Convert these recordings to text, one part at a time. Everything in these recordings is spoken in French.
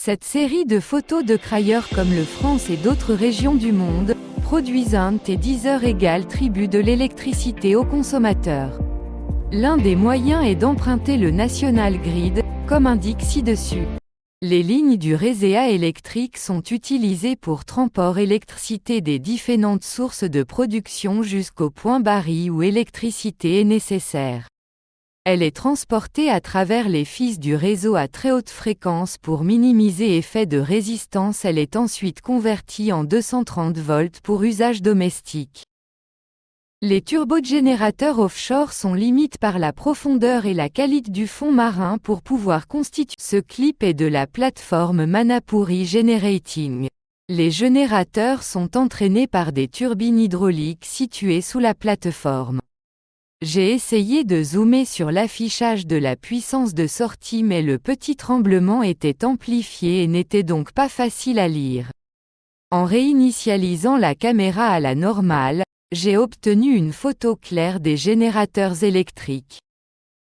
Cette série de photos de crailleurs comme le France et d'autres régions du monde, produisent un et 10 heures égale tribut de l'électricité aux consommateurs. L'un des moyens est d'emprunter le National Grid, comme indique ci-dessus. Les lignes du réseau électrique sont utilisées pour transport électricité des différentes sources de production jusqu'au point barré où l'électricité est nécessaire. Elle est transportée à travers les fils du réseau à très haute fréquence pour minimiser effet de résistance. Elle est ensuite convertie en 230 volts pour usage domestique. Les turbogénérateurs offshore sont limités par la profondeur et la qualité du fond marin pour pouvoir constituer. Ce clip est de la plateforme Manapouri Generating. Les générateurs sont entraînés par des turbines hydrauliques situées sous la plateforme. J'ai essayé de zoomer sur l'affichage de la puissance de sortie mais le petit tremblement était amplifié et n'était donc pas facile à lire. En réinitialisant la caméra à la normale, j'ai obtenu une photo claire des générateurs électriques.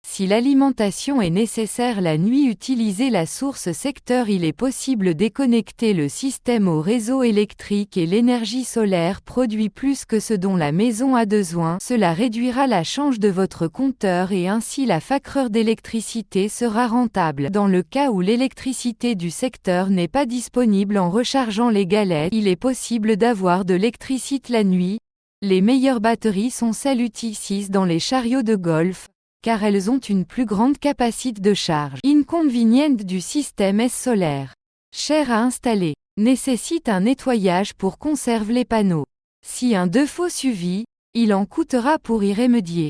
Si l'alimentation est nécessaire la nuit, utilisez la source secteur. Il est possible de déconnecter le système au réseau électrique et l'énergie solaire produit plus que ce dont la maison a besoin. Cela réduira la charge de votre compteur et ainsi la facture d'électricité sera rentable. Dans le cas où l'électricité du secteur n'est pas disponible en rechargeant les galettes, il est possible d'avoir de l'électricité la nuit. Les meilleures batteries sont celles utilisées dans les chariots de golf, car elles ont une plus grande capacité de charge. Inconvénient du système S solaire. Cher à installer. Nécessite un nettoyage pour conserver les panneaux. Si un défaut suffit, il en coûtera pour y remédier.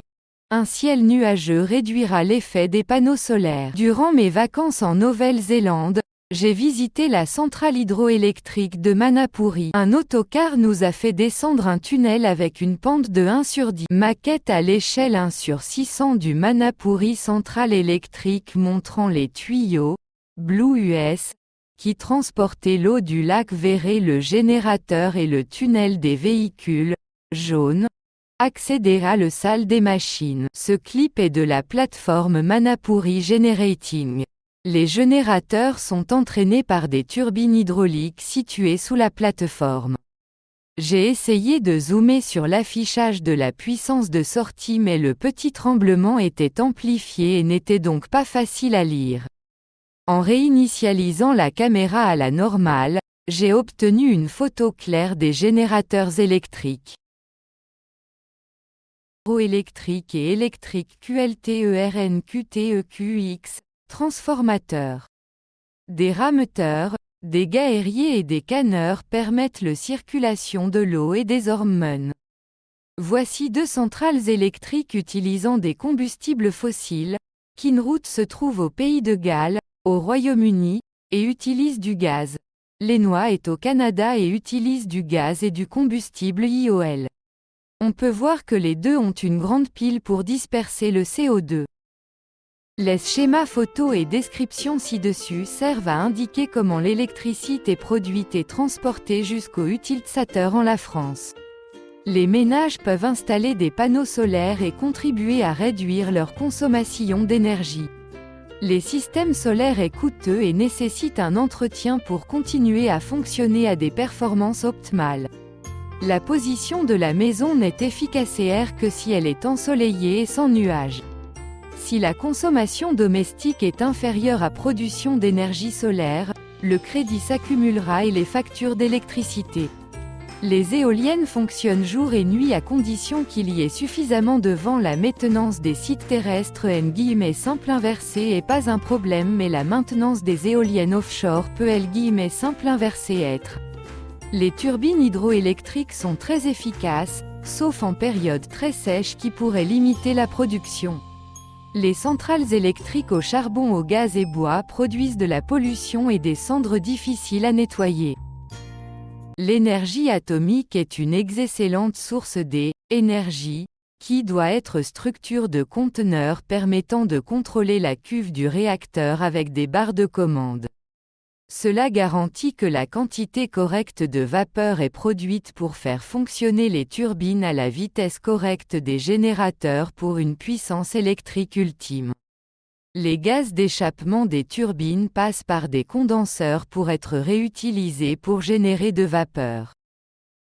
Un ciel nuageux réduira l'effet des panneaux solaires. Durant mes vacances en Nouvelle-Zélande, j'ai visité la centrale hydroélectrique de Manapouri. Un autocar nous a fait descendre un tunnel avec une pente de 1/10. Maquette à l'échelle 1/600 du Manapouri Centrale électrique montrant les tuyaux, Blue US, qui transportaient l'eau du lac vers le générateur et le tunnel des véhicules, jaune, accéder à la salle des machines. Ce clip est de la plateforme Manapouri Generating. Les générateurs sont entraînés par des turbines hydrauliques situées sous la plateforme. J'ai essayé de zoomer sur l'affichage de la puissance de sortie mais le petit tremblement était amplifié et n'était donc pas facile à lire. En réinitialisant la caméra à la normale, j'ai obtenu une photo claire des générateurs électriques. Hydroélectrique et électrique QLTERNQTEQX. Transformateurs. Des rameteurs, des gaériers et des canneurs permettent la circulation de l'eau et des hormones. Voici deux centrales électriques utilisant des combustibles fossiles. Kinroot se trouve au Pays de Galles, au Royaume-Uni, et utilise du gaz. Lenoir est au Canada et utilise du gaz et du combustible IOL. On peut voir que les deux ont une grande pile pour disperser le CO2. Les schémas photos et descriptions ci-dessus servent à indiquer comment l'électricité est produite et transportée jusqu'aux utilisateurs en la France. Les ménages peuvent installer des panneaux solaires et contribuer à réduire leur consommation d'énergie. Les systèmes solaires sont coûteux et nécessitent un entretien pour continuer à fonctionner à des performances optimales. La position de la maison n'est efficace que si elle est ensoleillée et sans nuages. Si la consommation domestique est inférieure à production d'énergie solaire, le crédit s'accumulera et les factures d'électricité. Les éoliennes fonctionnent jour et nuit à condition qu'il y ait suffisamment de vent. La maintenance des sites terrestres simple inversé est pas un problème mais la maintenance des éoliennes offshore peut simple inversé être. Les turbines hydroélectriques sont très efficaces, sauf en période très sèche qui pourrait limiter la production. Les centrales électriques au charbon, au gaz et bois produisent de la pollution et des cendres difficiles à nettoyer. L'énergie atomique est une excellente source d'énergie, qui doit être structure de conteneur permettant de contrôler la cuve du réacteur avec des barres de commande. Cela garantit que la quantité correcte de vapeur est produite pour faire fonctionner les turbines à la vitesse correcte des générateurs pour une puissance électrique ultime. Les gaz d'échappement des turbines passent par des condenseurs pour être réutilisés pour générer de vapeur.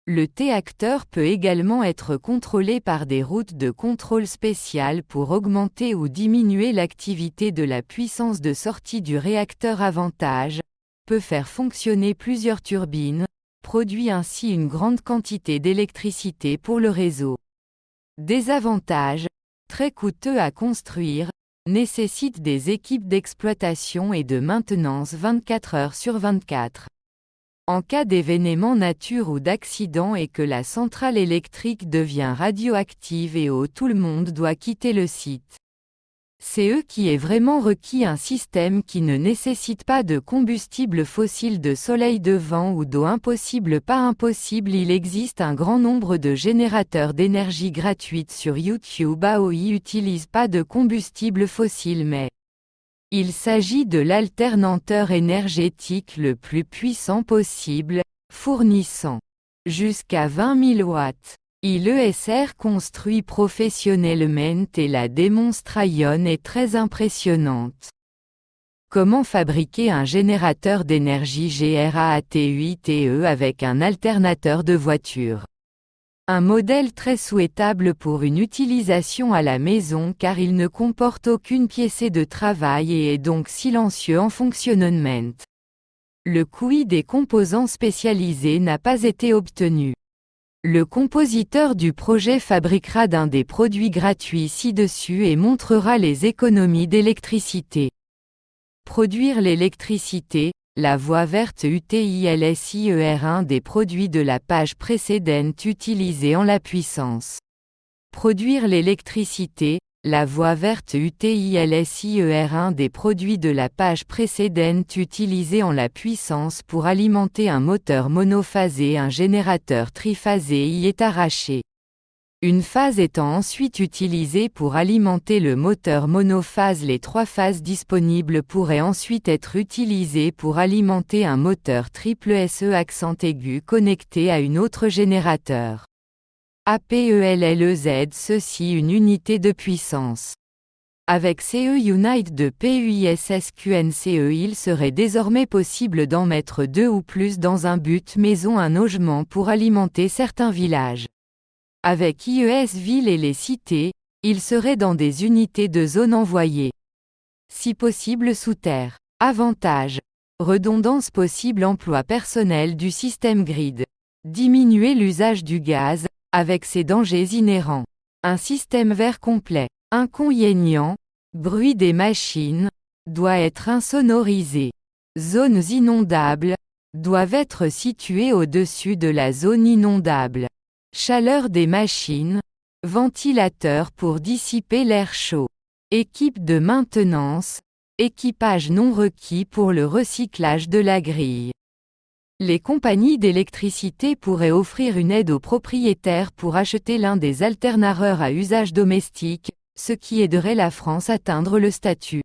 Le T-acteur peut également être contrôlé par des routes de contrôle spéciales pour augmenter ou diminuer l'activité de la puissance de sortie du réacteur avantage, peut faire fonctionner plusieurs turbines, produit ainsi une grande quantité d'électricité pour le réseau. Désavantage, très coûteux à construire, nécessite des équipes d'exploitation et de maintenance 24 heures sur 24. En cas d'événement nature ou d'accident et que la centrale électrique devient radioactive et tout le monde doit quitter le site. C'est eux qui est vraiment requis un système qui ne nécessite pas de combustible fossile, de soleil, de vent ou d'eau. Impossible, pas impossible. Il existe un grand nombre de générateurs d'énergie gratuite sur YouTube. AOI utilise pas de combustible fossile, mais il s'agit de l'alternateur énergétique le plus puissant possible, fournissant jusqu'à 20 000 watts. ILESR construit professionnellement et la démonstration est très impressionnante. Comment fabriquer un générateur d'énergie GRAATUITE avec un alternateur de voiture? Un modèle très souhaitable pour une utilisation à la maison car il ne comporte aucune pièce de travail et est donc silencieux en fonctionnement. Le coût des composants spécialisés n'a pas été obtenu. Le compositeur du projet fabriquera d'un des produits gratuits ci-dessus et montrera les économies d'électricité. Produire l'électricité, la voie verte UTILSIER. Un des produits de la page précédente utilisé en la puissance. Produire l'électricité, la voie verte UTILSIER. Un des produits de la page précédente utilisé en la puissance pour alimenter un moteur monophasé. Un générateur triphasé y est arraché. Une phase étant ensuite utilisée pour alimenter le moteur monophase. Les 3 phases disponibles pourraient ensuite être utilisées pour alimenter un moteur triple SE accent aigu connecté à une autre générateur. APELLEZ. Ceci une unité de puissance. Avec CE Unite de PUISSQNCE, il serait désormais possible d'en mettre 2 ou plus dans un but maison, un logement pour alimenter certains villages. Avec IES Ville et les cités, il serait dans des unités de zone envoyées. Si possible sous terre. Avantage. Redondance possible, emploi personnel du système grid. Diminuer l'usage du gaz, avec ses dangers inhérents. Un système vert complet. Inconvénient. Bruit des machines. Doit être insonorisé. Zones inondables. Doivent être situées au-dessus de la zone inondable. Chaleur des machines. Ventilateur pour dissiper l'air chaud. Équipe de maintenance. Équipage non requis pour le recyclage de la grille. Les compagnies d'électricité pourraient offrir une aide aux propriétaires pour acheter l'un des alternateurs à usage domestique, ce qui aiderait la France à atteindre le statut.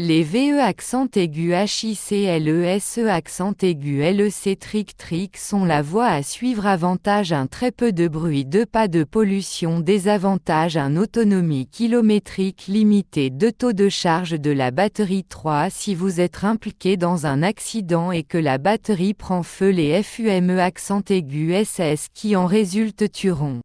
Les VE accent aigu HICLESE accent aigu LEC tric sont la voie à suivre. Avantage, un très peu de bruit, pas de pollution. Désavantage, un autonomie kilométrique limitée, taux de charge de la batterie 3 si vous êtes impliqué dans un accident et que la batterie prend feu. Les FUME accent aigu SS qui en résultent tueront.